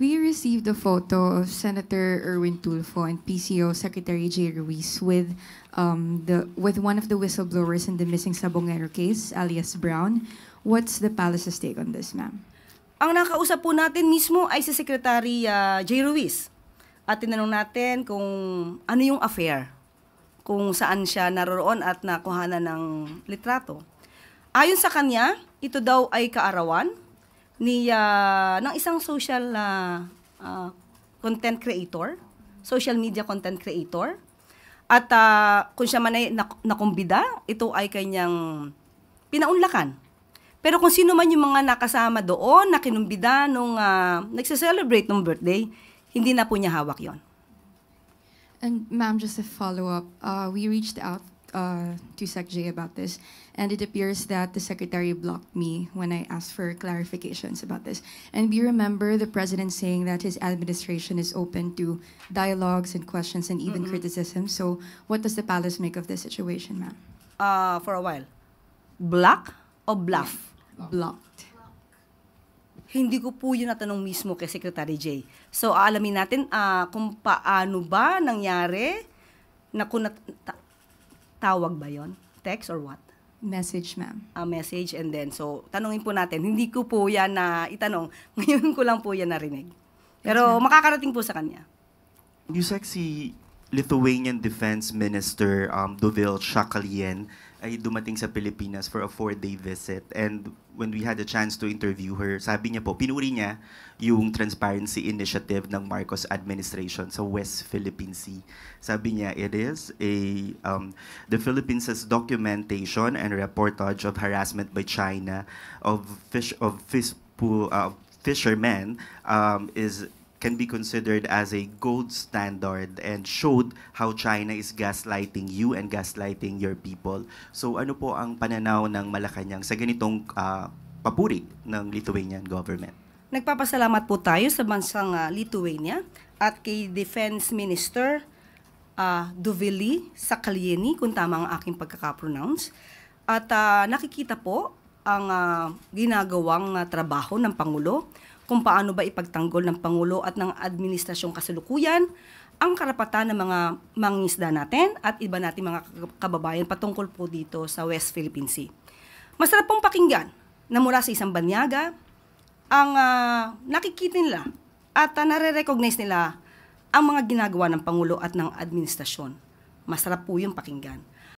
We received a photo of Senator Erwin Tulfo and PCO Secretary Jay Ruiz with one of the whistleblowers in the missing Sabongero case, alias Brown. What's the palace's take on this, ma'am? Ang nakausap po natin mismo ay si Secretary Jay Ruiz. At tinanong natin kung ano yung affair, kung saan siya naroroon at nakuhanan ng litrato. Ayon sa kanya, ito daw ay kaarawan ng isang social content creator, social media content creator. At kung siya man ay nakumbida, ito ay kanyang pinaunlakan. Pero kung sino man yung mga nakasama doon, na kinumbida nung nagse-celebrate ng birthday, hindi na po niya hawak yon. And ma'am, just a follow-up, we reached out to Sec J about this, and it appears that the secretary blocked me when I asked for clarifications about this. And we remember the president saying that his administration is open to dialogues and questions and even criticism. So what does the palace make of this situation, ma'am? For a while. Block o bluff? Blocked. Hindi ko po yun natanong mismo kay Secretary Jay. So, aalamin natin kung paano ba nangyari, na kung tawag ba yon? Text or what? Message, ma'am. Message, and then, so, tanungin po natin. Hindi ko po yan na itanong. Ngayon ko lang po yan narinig. Pero makakarating po sa kanya. Yusek, si Lithuanian Defense Minister Dovile Shakalien ay dumating sa Pilipinas for a 4-day visit. And when we had a chance to interview her, sabi niya po, pinuri niya yung transparency initiative ng Marcos administration sa West Philippine Sea. Sabi niya, it is the Philippines' documentation and reportage of harassment by China of fishermen can be considered as a gold standard and showed how China is gaslighting you and gaslighting your people. So ano po ang pananaw ng Malacanang sa ganitong papuri ng Lithuanian government? Nagpapasalamat po tayo sa bansang Lithuania at kay Defense Minister Dovile Sakalieni, kung tama ang aking pagkakapronounce. At nakikita po ang ginagawang trabaho ng Pangulo, kung paano ba ipagtanggol ng Pangulo at ng administrasyong kasalukuyan ang karapatan ng mga mangingisda natin at iba nating mga kababayan patungkol po dito sa West Philippine Sea. Masarap pong pakinggan na mula sa isang banyaga ang nakikita nila at nare-recognize nila ang mga ginagawa ng Pangulo at ng administrasyon. Masarap po yung pakinggan.